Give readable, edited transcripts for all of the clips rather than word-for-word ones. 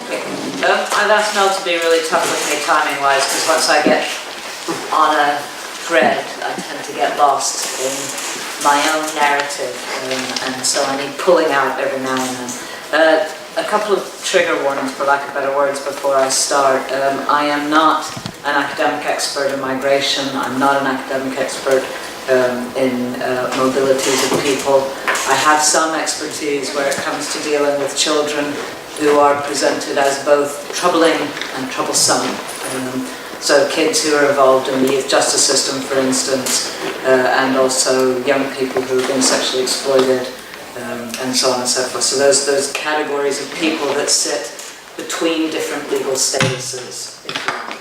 I've asked Mel to be really tough with me timing-wise, because once I get on a thread, I tend to get lost in my own narrative, and so I need pulling out every now and then. A couple of trigger warnings, for lack of better words, before I start. I am not an academic expert in migration. I'm not an academic expert in mobilities of people. I have some expertise where it comes to dealing with children who are presented as both troubling and troublesome. So kids who are involved in the youth justice system, for instance, and also young people who have been sexually exploited, and so on and so forth. So those categories of people that sit between different legal statuses, if you like.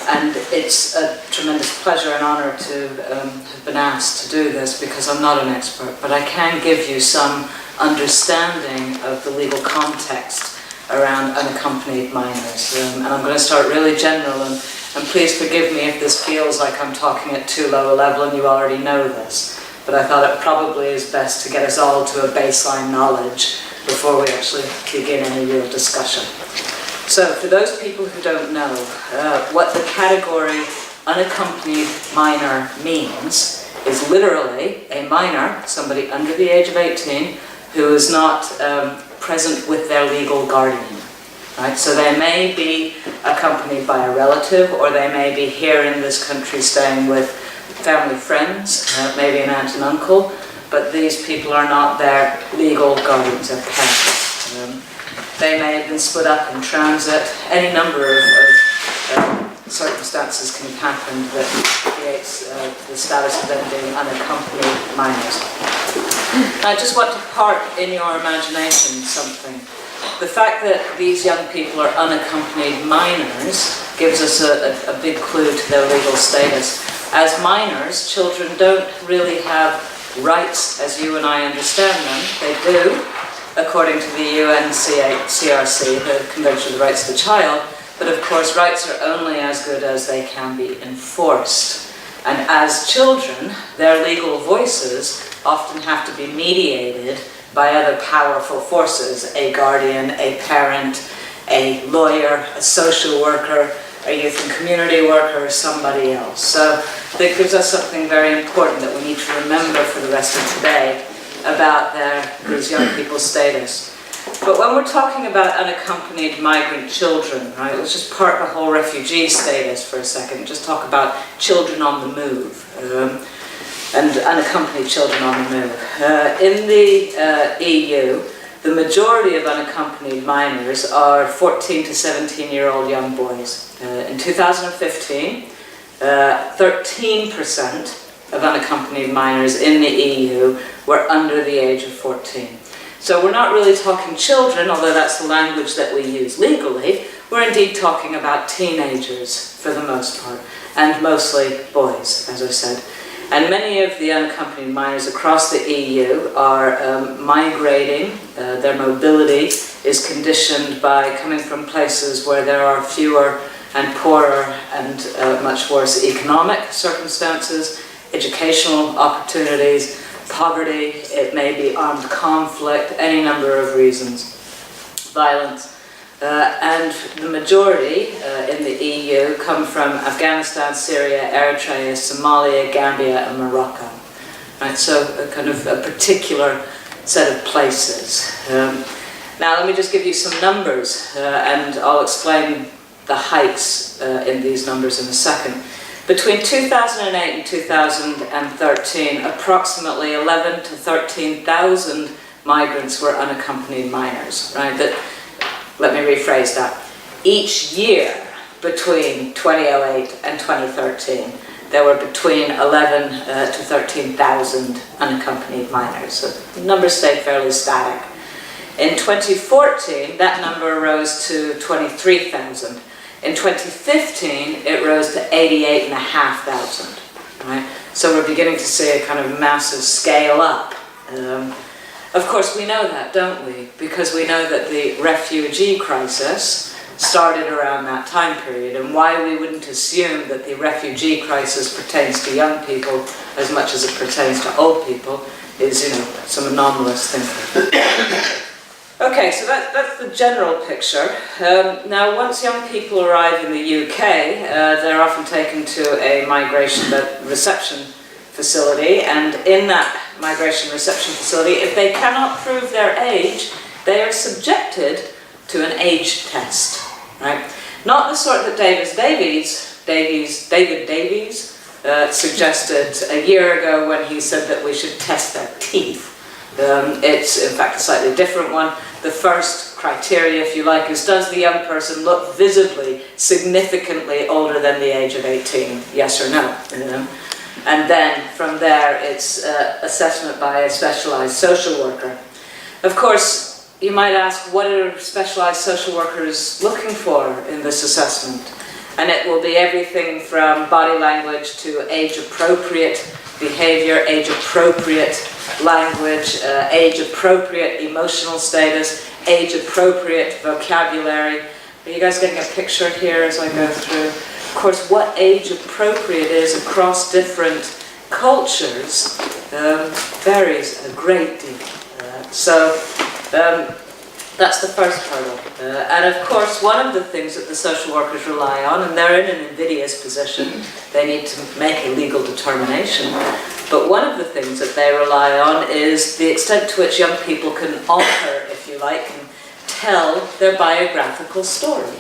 And it's a tremendous pleasure and honour to have been asked to do this, because I'm not an expert, but I can give you some understanding of the legal context around unaccompanied minors. And I'm going to start really general, and please forgive me if this feels like I'm talking at too low a level and you already know this, but I thought it probably is best to get us all to a baseline knowledge before we actually begin any real discussion. So, for those people who don't know, what the category unaccompanied minor means is literally a minor, somebody under the age of 18, who is not present with their legal guardian. Right? So they may be accompanied by a relative, or they may be here in this country staying with family friends, maybe an aunt and uncle, but these people are not their legal guardians, their parents. They may have been split up in transit. Any number of circumstances can happen that creates the status of them being unaccompanied minors. I just want to park in your imagination something. The fact that these young people are unaccompanied minors gives us a big clue to their legal status. As minors, children don't really have rights as you and I understand them. They do, according to the UNCRC, the Convention of the Rights of the Child, but of course rights are only as good as they can be enforced. And as children, their legal voices often have to be mediated by other powerful forces, a guardian, a parent, a lawyer, a social worker, a youth and community worker, or somebody else. So that gives us something very important that we need to remember for the rest of today about these young people's status. But when we're talking about unaccompanied migrant children, right, let's just park the whole refugee status for a second, just talk about children on the move, and unaccompanied children on the move. In the EU, the majority of unaccompanied minors are 14 to 17-year-old young boys. In 2015, 13% of unaccompanied minors in the EU were under the age of 14. So we're not really talking children, although that's the language that we use legally. We're indeed talking about teenagers for the most part, and mostly boys, as I said. And many of the unaccompanied minors across the EU are migrating. Their mobility is conditioned by coming from places where there are fewer and poorer and much worse economic circumstances, educational opportunities, poverty, it may be armed conflict, any number of reasons, violence. And the majority in the EU come from Afghanistan, Syria, Eritrea, Somalia, Gambia, and Morocco. Right, so a kind of a particular set of places. Now let me just give you some numbers, and I'll explain the heights in these numbers in a second. Between 2008 and 2013, approximately 11 to 13,000 migrants were unaccompanied minors. Right? Let me rephrase that. Each year between 2008 and 2013, there were between 11 to 13,000 unaccompanied minors. So the numbers stayed fairly static. In 2014, that number rose to 23,000. In 2015, it rose to 88,500. Right? So we're beginning to see a kind of massive scale up. Of course, we know that, don't we? Because we know that the refugee crisis started around that time period, and why we wouldn't assume that the refugee crisis pertains to young people as much as it pertains to old people is, some anomalous thinking. Okay, so that's the general picture. Now, once young people arrive in the UK, they're often taken to a migration reception facility, and in that migration reception facility, if they cannot prove their age, they are subjected to an age test, right? Not the sort that David Davies suggested a year ago when he said that we should test their teeth. It's in fact a slightly different one. The first criteria, if you like, is does the young person look visibly, significantly older than the age of 18? Yes or no? And then from there it's assessment by a specialised social worker. Of course, you might ask, what are specialised social workers looking for in this assessment? And it will be everything from body language to age-appropriate behaviour, age-appropriate language, age-appropriate emotional status, age-appropriate vocabulary. Are you guys getting a picture here as I go through? Of course, what age-appropriate is across different cultures varies a great deal. That's the first hurdle. And of course, one of the things that the social workers rely on, and they're in an invidious position, they need to make a legal determination, but one of the things that they rely on is the extent to which young people can alter, if you like, and tell their biographical story.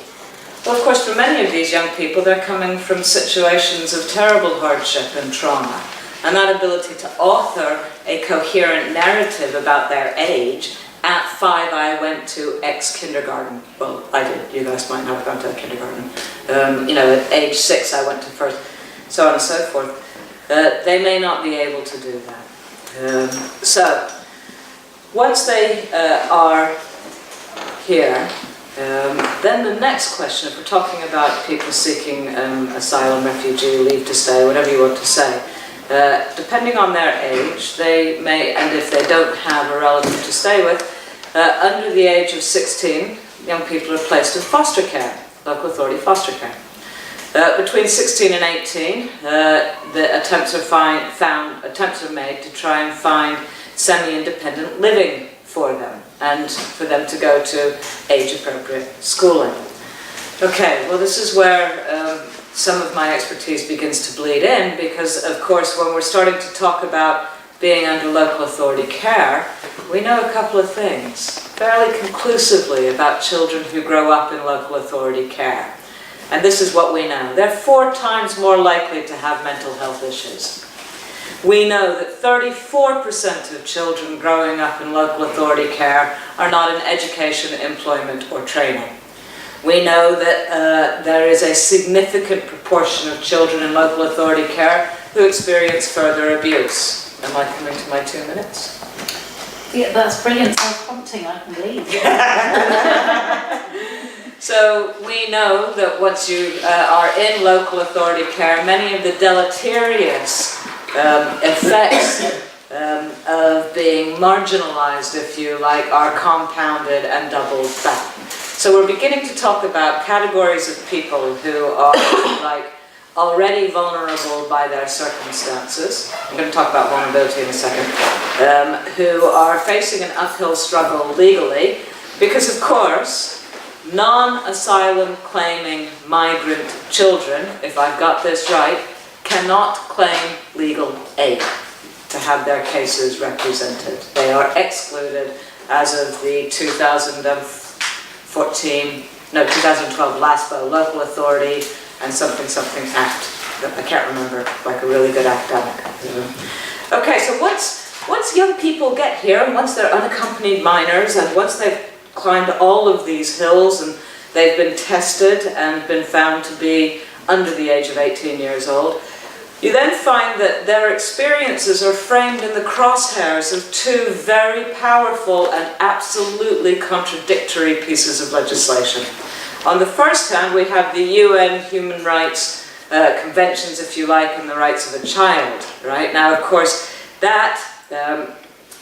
Well, of course, for many of these young people, they're coming from situations of terrible hardship and trauma, and that ability to author a coherent narrative about their age. At 5, I went to X kindergarten. Well, I did. You guys might not have gone to kindergarten. At age 6, I went to first, so on and so forth. They may not be able to do that. So, once they are here, then the next question, if we're talking about people seeking asylum, refugee, leave to stay, whatever you want to say, depending on their age, they may, and if they don't have a relative to stay with, under the age of 16, young people are placed in foster care, local authority foster care. Between 16 and 18, the attempts are made to try and find semi-independent living for them, and for them to go to age-appropriate schooling. Okay, well, this is where some of my expertise begins to bleed in, because of course when we're starting to talk about being under local authority care, we know a couple of things fairly conclusively about children who grow up in local authority care. And this is what we know. They're 4 times more likely to have mental health issues. We know that 34% of children growing up in local authority care are not in education, employment or training. We know that there is a significant proportion of children in local authority care who experience further abuse. Am I coming to my 2 minutes? Yeah, that's brilliant self-prompting, I can believe. So we know that once you are in local authority care, many of the deleterious effects of being marginalised, if you like, are compounded and doubled back. So we're beginning to talk about categories of people who are, like, already vulnerable by their circumstances. I'm going to talk about vulnerability in a second. Who are facing an uphill struggle legally, because of course, non-asylum claiming migrant children, if I've got this right, cannot claim legal aid to have their cases represented. They are excluded as of the 2012 LASPO, Local Authority and something Act. I can't remember, like a really good academic. Okay, so once young people get here, and once they're unaccompanied minors, and once they've climbed all of these hills and they've been tested and been found to be under the age of 18 years old, you then find that their experiences are framed in the crosshairs of 2 very powerful and absolutely contradictory pieces of legislation. On the first hand, we have the UN human rights conventions, if you like, and the rights of a child, right? Now, of course, that,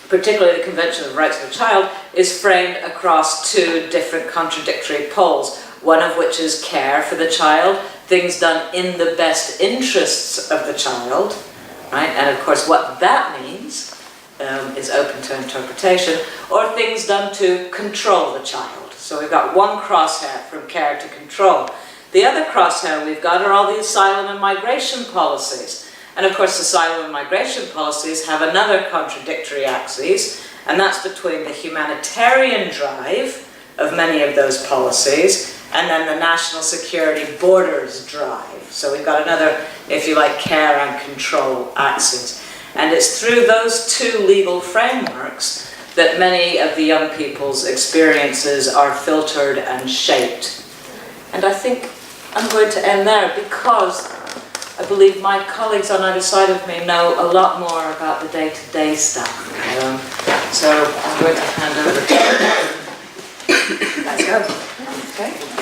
particularly the Convention of the Rights of a Child, is framed across 2 different contradictory poles, one of which is care for the child, things done in the best interests of the child, right? And of course what that means is open to interpretation, or things done to control the child. So we've got one crosshair from care to control. The other crosshair we've got are all the asylum and migration policies. And of course, asylum and migration policies have another contradictory axis, and that's between the humanitarian drive of many of those policies and then the national security borders drive. So we've got another, if you like, care and control axis. And it's through those two legal frameworks that many of the young people's experiences are filtered and shaped. And I think I'm going to end there because I believe my colleagues on either side of me know a lot more about the day-to-day stuff. So I'm going to hand over to you. Let's go. Okay.